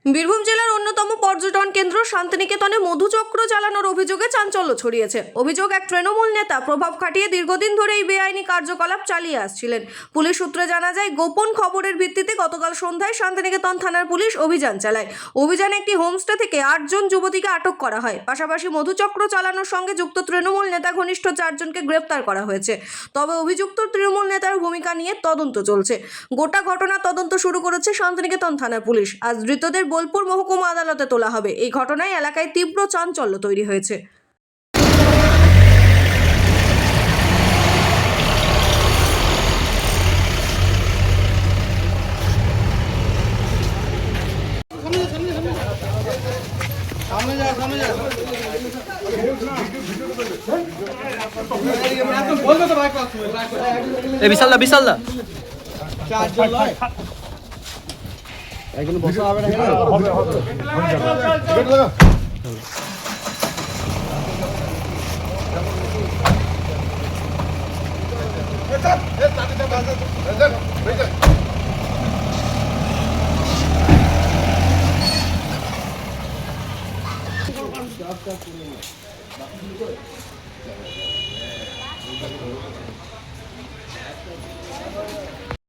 বীরভূম জেলার অন্যতম পর্যটন কেন্দ্র শান্তিনিকেতনে মধুচক্র চালানোর অভিযোগে চাঞ্চল্য ছড়িয়েছে। অভিযোগ, এক তৃণমূল নেতা প্রভাব খাটিয়ে দীর্ঘদিন ধরে এই বেআইনি কার্যকলাপ চালিয়ে আসছিলেন। পুলিশ সূত্রে জানা যায়, গোপন খবরের ভিত্তিতে গতকাল সন্ধ্যায় শান্তিনিকেতন থানার পুলিশ অভিযান চালায়। অভিযানে একটি হোমস্টে থেকে 8 জন যুবতীকে আটক করা হয়। পাশাপাশি মধুচক্র চালানোর সঙ্গে যুক্ত তৃণমূল নেতা ঘনিষ্ঠ 4 জনকে গ্রেপ্তার করা হয়েছে। তবে অভিযুক্ত তৃণমূল নেতার ভূমিকা নিয়ে তদন্ত চলছে। গোটা ঘটনার তদন্ত শুরু করেছে শান্তিনিকেতন থানার পুলিশ। আজ ধৃতদের বোলপুর মহকুমা আদালতে তোলা হবে। এই ঘটনায় এলাকায় তীব্র চাঞ্চল্য তৈরি হয়েছে। বিশালদা বিশালদা একজন বসা হবে না